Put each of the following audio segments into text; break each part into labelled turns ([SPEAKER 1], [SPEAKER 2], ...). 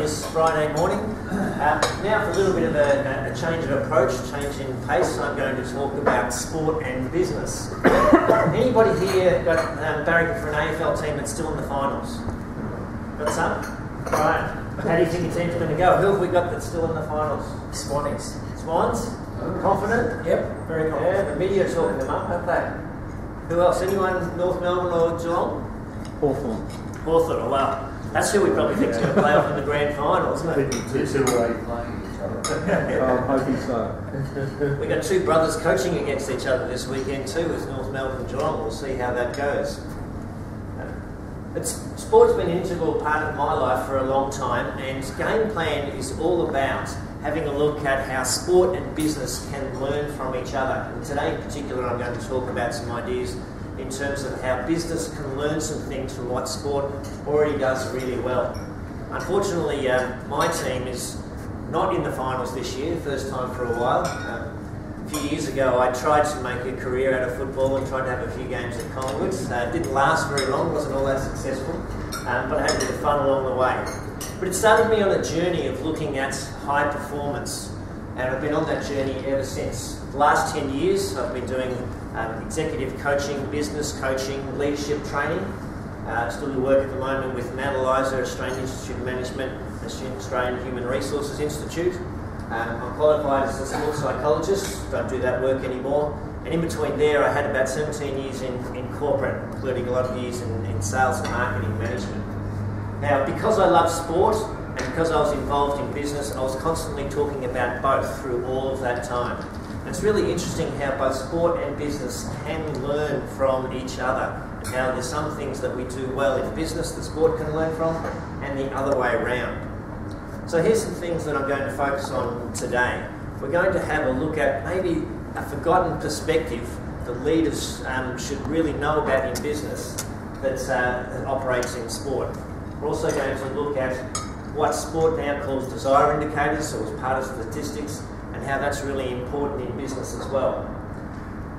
[SPEAKER 1] this Friday morning. Now for a little bit of a change of approach, change in pace, I'm going to talk about sport and business. Anybody here got barracking for an AFL team that's still in the finals? Got some? Right. How do you think your team's going to go? Who have we got that's still in the finals?
[SPEAKER 2] Swannies.
[SPEAKER 1] Swans? Confident?
[SPEAKER 2] Yep, very confident.
[SPEAKER 1] Yeah, the media are talking them up, aren't they? Who else? Anyone North Melbourne or Geelong?
[SPEAKER 3] Hawthorn.
[SPEAKER 1] Hawthorn, oh wow. That's who we probably think is going to play off in the grand final, isn't it?
[SPEAKER 3] Two already playing each other. I'm hoping so.
[SPEAKER 1] We've got two brothers coaching against each other this weekend too, with North Melbourne and Geelong. We'll see how that goes. Sport's been an integral part of my life for a long time, and Game Plan is all about having a look at how sport and business can learn from each other. And today in particular I'm going to talk about some ideas in terms of how business can learn some things from what sport already does really well. Unfortunately, my team is not in the finals this year, first time for a while. A few years ago I tried to make a career out of football and tried to have a few games at Collingwood. It didn't last very long, wasn't all that successful, but I had a bit of fun along the way. But it started me on a journey of looking at high performance, and I've been on that journey ever since. The last 10 years I've been doing executive coaching, business coaching, leadership training. Still do work at the moment with Mount Eliza Australian Institute of Management, Australian Human Resources Institute. I'm qualified as a sports psychologist, don't do that work anymore. And in between there I had about 17 years in corporate, including a lot of years in sales and marketing management. Now, because I love sport and because I was involved in business, I was constantly talking about both through all of that time. And it's really interesting how both sport and business can learn from each other, and how there's some things that we do well in business that sport can learn from, and the other way around. So here's some things that I'm going to focus on today. We're going to have a look at maybe a forgotten perspective that leaders should really know about in business that operates in sport. We're also going to look at what sport now calls desire indicators, so as part of statistics, and how that's really important in business as well.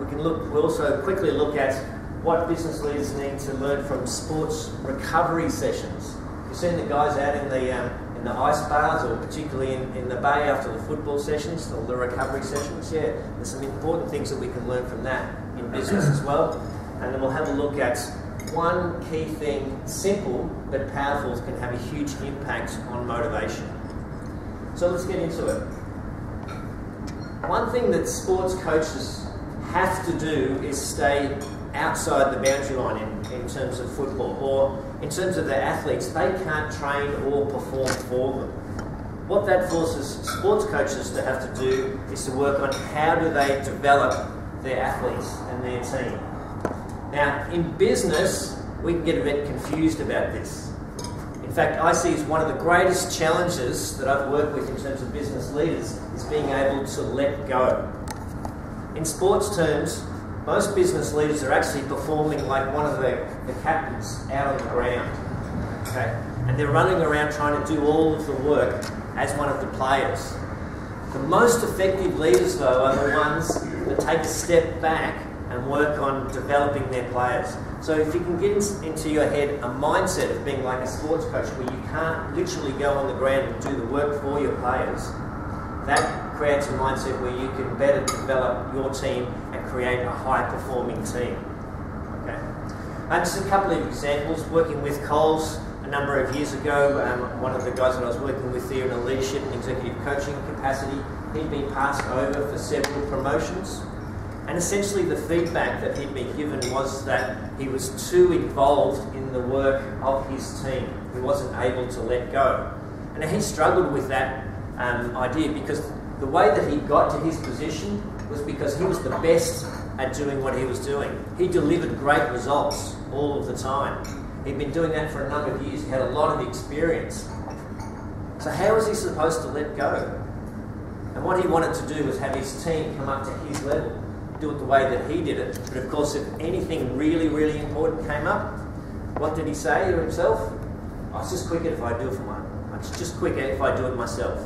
[SPEAKER 1] We'll also quickly look at what business leaders need to learn from sports recovery sessions. You've seen the guys out in the ice bars, or particularly in the bay after the football sessions, or the recovery sessions. Yeah, there's some important things that we can learn from that in business as well. And then we'll have a look at one key thing, simple but powerful, can have a huge impact on motivation. So let's get into it. One thing that sports coaches have to do is stay outside the boundary line in terms of football, or in terms of their athletes. They can't train or perform for them. What that forces sports coaches to have to do is to work on how do they develop their athletes and their team. Now, in business, we can get a bit confused about this. In fact, I see as one of the greatest challenges that I've worked with in terms of business leaders is being able to let go. In sports terms, most business leaders are actually performing like one of the captains out on the ground. Okay? And they're running around trying to do all of the work as one of the players. The most effective leaders, though, are the ones that take a step back and work on developing their players. So if you can get into your head a mindset of being like a sports coach where you can't literally go on the ground and do the work for your players, that creates a mindset where you can better develop your team and create a high-performing team. Okay. Just a couple of examples. Working with Coles a number of years ago, one of the guys that I was working with there in a leadership and executive coaching capacity, he'd been passed over for several promotions. And essentially the feedback that he'd been given was that he was too involved in the work of his team. He wasn't able to let go. And he struggled with that idea, because the way that he got to his position was because he was the best at doing what he was doing. He delivered great results all of the time. He'd been doing that for a number of years. He had a lot of experience. So how was he supposed to let go? And what he wanted to do was have his team come up to his level, do it the way that he did it. But of course, if anything really, really important came up, what did he say to himself? Oh, it's just quicker if I do it for mine. It's just quicker if I do it myself.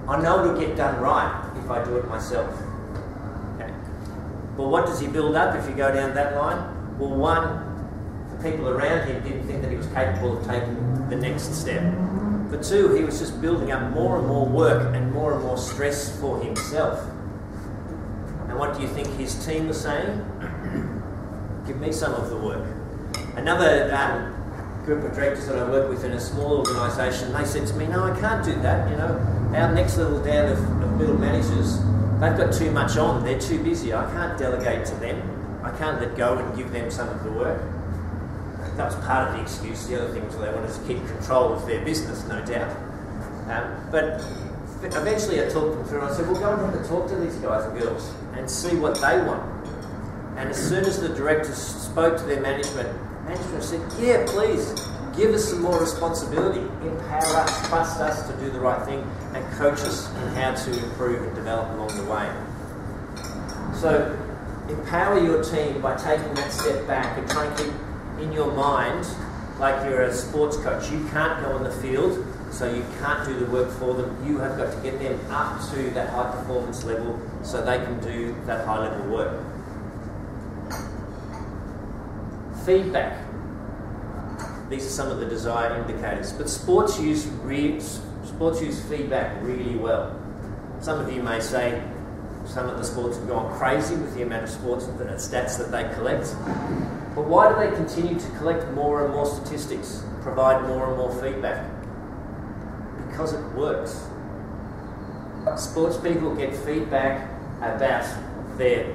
[SPEAKER 1] I know it'll get done right if I do it myself. Okay. But what does he build up if you go down that line? Well, one, the people around him didn't think that he was capable of taking the next step. For 2, he was just building up more and more work and more stress for himself. And what do you think his team was saying? Give me some of the work. Another group of directors that I work with in a small organisation, they said to me, no, I can't do that. You know, our next level down of middle managers, they've got too much on, they're too busy, I can't delegate to them, I can't let go and give them some of the work. That was part of the excuse. The other thing was they wanted to keep control of their business, no doubt. But eventually I talked them through and I said, well, go and have a talk to these guys and girls and see what they want. And as soon as the directors spoke to their management said, yeah, please, give us some more responsibility, empower us, trust us to do the right thing, and coach us in how to improve and develop along the way. So empower your team by taking that step back and trying to keep in your mind like you're a sports coach. You can't go on the field, so you can't do the work for them. You have got to get them up to that high performance level so they can do that high level work. Feedback. These are some of the desire indicators, but sports use feedback really well. Some of you may say some of the sports have gone crazy with the amount of sports and stats that they collect. But why do they continue to collect more and more statistics, provide more and more feedback? Because it works. Sports people get feedback about their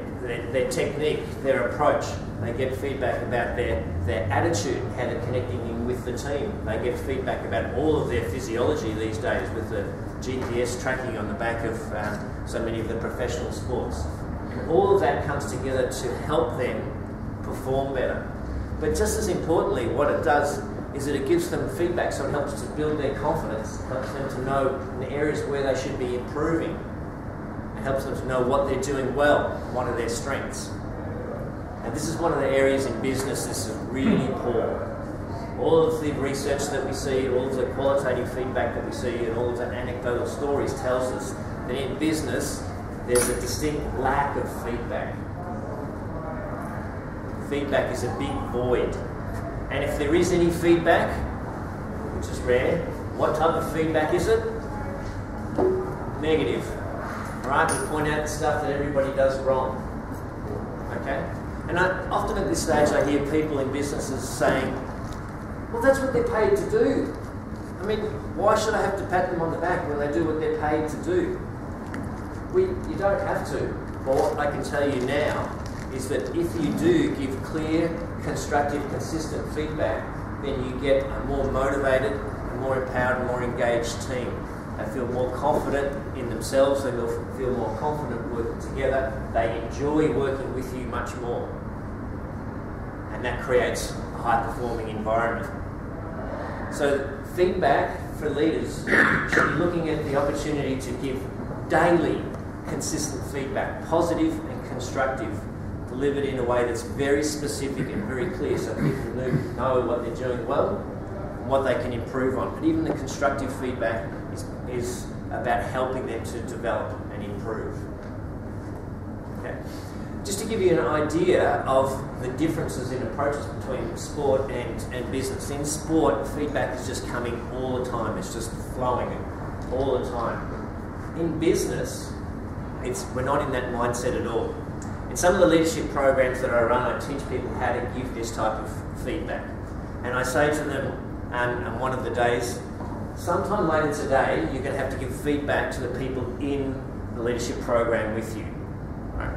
[SPEAKER 1] technique, their approach. They get feedback about their attitude, how they're connecting in with the team. They get feedback about all of their physiology these days with the GPS tracking on the back of so many of the professional sports. And all of that comes together to help them perform better. But just as importantly, what it does is that it gives them feedback, so it helps to build their confidence, helps them to know in the areas where they should be improving. It helps them to know what they're doing well, what are their strengths. And this is one of the areas in business this is really poor. All of the research that we see, all of the qualitative feedback that we see, and all of the anecdotal stories tells us that in business there's a distinct lack of feedback. Feedback is a big void. And if there is any feedback, which is rare, what type of feedback is it? Negative. Right? We point out the stuff that everybody does wrong. Okay? And often at this stage I hear people in businesses saying, well, that's what they're paid to do. I mean, why should I have to pat them on the back when they do what they're paid to do? You don't have to. But what I can tell you now is that if you do give clear, constructive, consistent feedback, then you get a more motivated, a more empowered, and more engaged team. They feel more confident in themselves, they will feel more confident working together, they enjoy working with you much more. And that creates a high-performing environment. So feedback for leaders should be looking at the opportunity to give daily, consistent feedback, positive and constructive, delivered in a way that's very specific and very clear so people know what they're doing well and what they can improve on. But even the constructive feedback is about helping them to develop and improve. Okay. Just to give you an idea of the differences in approaches between sport and business. In sport, feedback is just coming all the time. It's just flowing all the time. In business, we're not in that mindset at all. In some of the leadership programs that I run, I teach people how to give this type of feedback. And I say to them on one of the days, sometime later today, you're going to have to give feedback to the people in the leadership program with you. Right?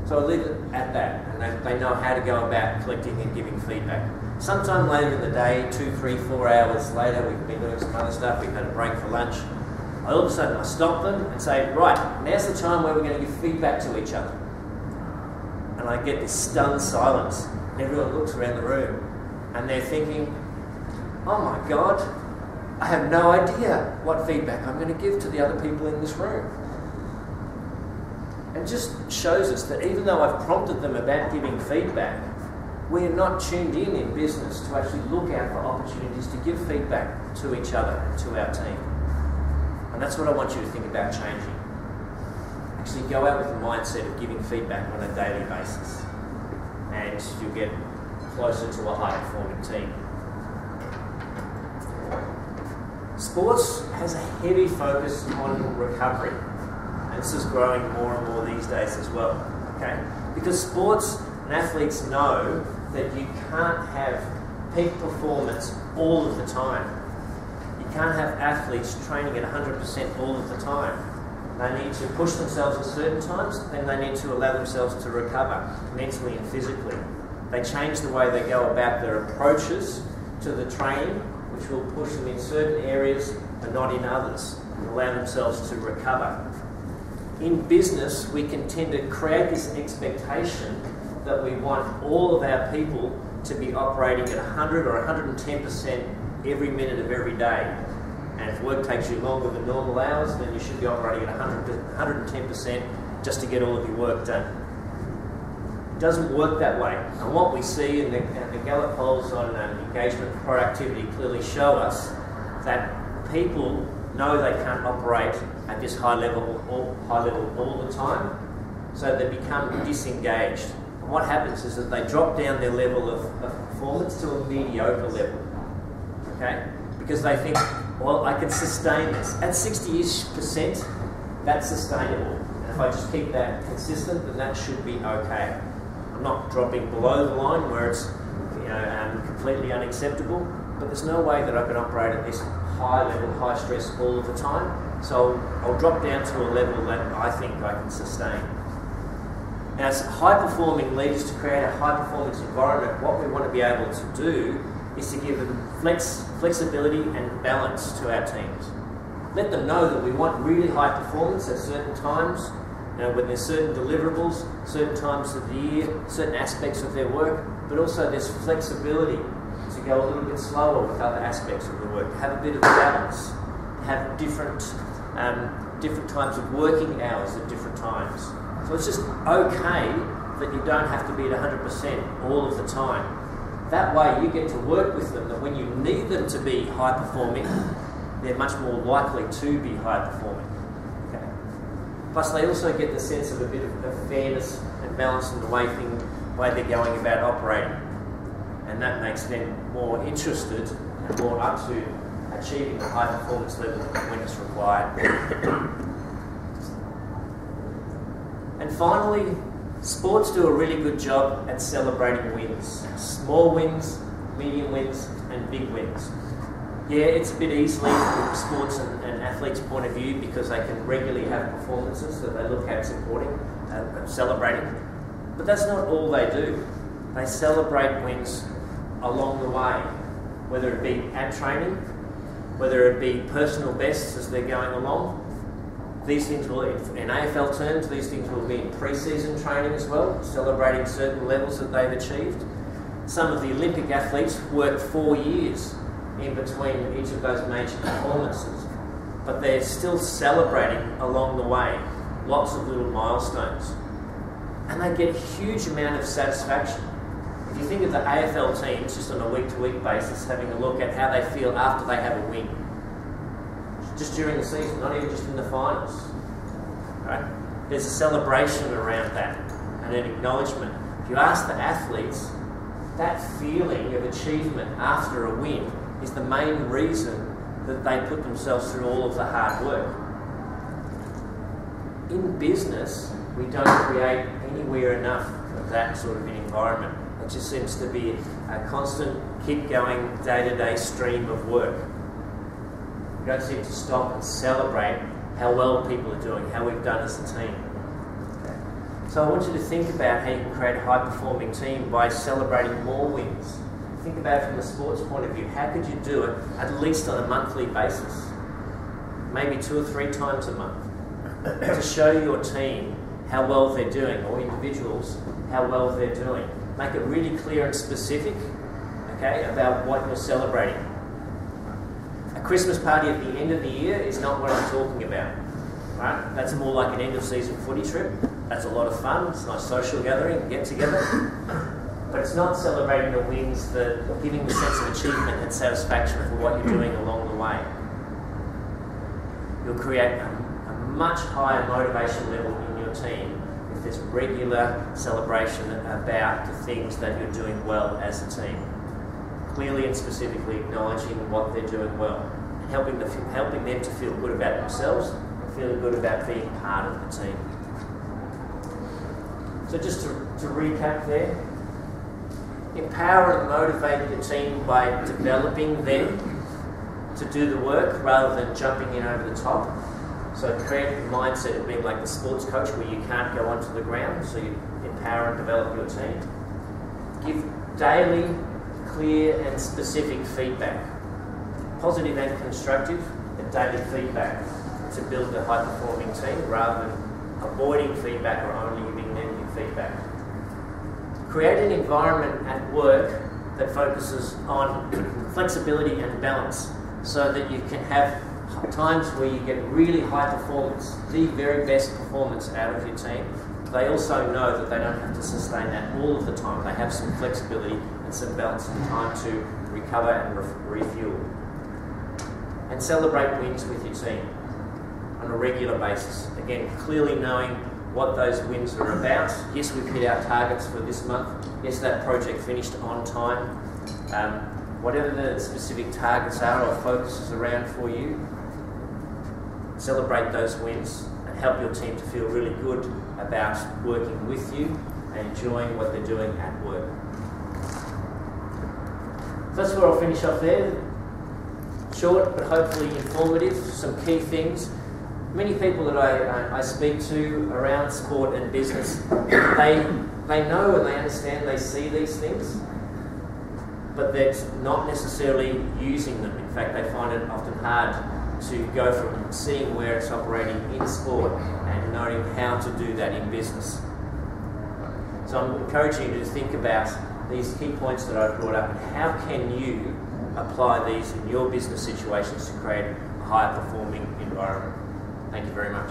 [SPEAKER 1] So I leave it at that, and they know how to go about collecting and giving feedback. Sometime later in the day, 2, 3, 4 hours later, we've been doing some other stuff, we've had a break for lunch, all of a sudden I stop them and say, right, now's the time where we're going to give feedback to each other. And I get this stunned silence. Everyone looks around the room and they're thinking, oh my God, I have no idea what feedback I'm going to give to the other people in this room. And just shows us that even though I've prompted them about giving feedback, we're not tuned in business to actually look out for opportunities to give feedback to each other and to our team. And that's what I want you to think about changing. Actually go out with the mindset of giving feedback on a daily basis, and you'll get closer to a high-performing team. Sports has a heavy focus on recovery, and this is growing more and more these days as well, okay? Because sports and athletes know that you can't have peak performance all of the time. You can't have athletes training at 100% all of the time. They need to push themselves at certain times, then they need to allow themselves to recover mentally and physically. They change the way they go about their approaches to the training, which will push them in certain areas but not in others, and allow themselves to recover. In business, we can tend to create this expectation that we want all of our people to be operating at 100 or 110% every minute of every day. And if work takes you longer than normal hours, then you should be operating at 110% just to get all of your work done. It doesn't work that way. And what we see in the Gallup polls on engagement and productivity clearly show us that people know they can't operate at this high level all the time, so they become disengaged. And what happens is that they drop down their level of performance to a mediocre level, okay? Because they think, well, I can sustain this. At 60-ish%, that's sustainable. And if I just keep that consistent, then that should be okay. I'm not dropping below the line where it's completely unacceptable, but there's no way that I can operate at this high level, high stress all of the time. So I'll drop down to a level that I think I can sustain. Now, as high-performing leaders, to create a high-performance environment, what we want to be able to do is to give them flexibility and balance to our teams. Let them know that we want really high performance at certain times, when there's certain deliverables, certain times of the year, certain aspects of their work, but also there's flexibility to go a little bit slower with other aspects of the work, to have a bit of balance, have different types of working hours at different times. So it's just okay that you don't have to be at 100% all of the time. That way you get to work with them, that when you need them to be high performing, they're much more likely to be high performing. Okay. Plus they also get the sense of a bit of fairness and balance in the way they're going about operating. And that makes them more interested and more up to achieving the high performance level when it's required. And finally, sports do a really good job at celebrating wins. Small wins, medium wins, and big wins. Yeah, it's a bit easily from sports and athletes' point of view because they can regularly have performances that they look at supporting and celebrating. But that's not all they do. They celebrate wins along the way, whether it be at training, whether it be personal bests as they're going along. These things will, in AFL terms, these things will be in pre-season training as well, celebrating certain levels that they've achieved. Some of the Olympic athletes work 4 years in between each of those major performances, but they're still celebrating along the way, lots of little milestones. And they get a huge amount of satisfaction. If you think of the AFL teams, just on a week-to-week basis, having a look at how they feel after they have a win, just during the season, not even just in the finals. Right? There's a celebration around that and an acknowledgement. If you ask the athletes, that feeling of achievement after a win is the main reason that they put themselves through all of the hard work. In business, we don't create anywhere enough of that sort of an environment. It just seems to be a constant, keep going, day-to-day stream of work. We don't seem to stop and celebrate how well people are doing, how we've done as a team. Okay. So I want you to think about how you can create a high-performing team by celebrating more wins. Think about it from the sports point of view. How could you do it at least on a monthly basis? Maybe 2 or 3 times a month. To show your team how well they're doing, or individuals how well they're doing. Make it really clear and specific, okay, about what you're celebrating. A Christmas party at the end of the year is not what I'm talking about, right? That's more like an end-of-season footy trip. That's a lot of fun. It's a nice social gathering, get together. But it's not celebrating the wins, giving the sense of achievement and satisfaction for what you're doing along the way. You'll create a much higher motivation level in your team if there's regular celebration about the things that you're doing well as a team. Clearly and specifically acknowledging what they're doing well. and helping them to feel good about themselves and feeling good about being part of the team. So just to recap there, empower and motivate your team by developing them to do the work rather than jumping in over the top. So create the mindset of being like the sports coach where you can't go onto the ground, so you empower and develop your team. Give daily, clear and specific feedback, positive and constructive, and daily feedback to build a high-performing team rather than avoiding feedback or only giving negative feedback. Create an environment at work that focuses on flexibility and balance so that you can have times where you get really high performance, the very best performance out of your team. They also know that they don't have to sustain that all of the time. They have some flexibility and some balance and time to recover and refuel. And celebrate wins with your team on a regular basis. Again, clearly knowing what those wins are about. Yes, we've hit our targets for this month. Yes, that project finished on time. Whatever the specific targets are or focuses around for you, celebrate those wins and help your team to feel really good about working with you and enjoying what they're doing at work. So that's where I'll finish off there. Short but hopefully informative, some key things. Many people that I speak to around sport and business, they know and they understand, they see these things, but they're not necessarily using them. In fact, they find it often hard to go from seeing where it's operating in sport and knowing how to do that in business. So I'm encouraging you to think about these key points that I've brought up and how can you apply these in your business situations to create a higher performing environment. Thank you very much.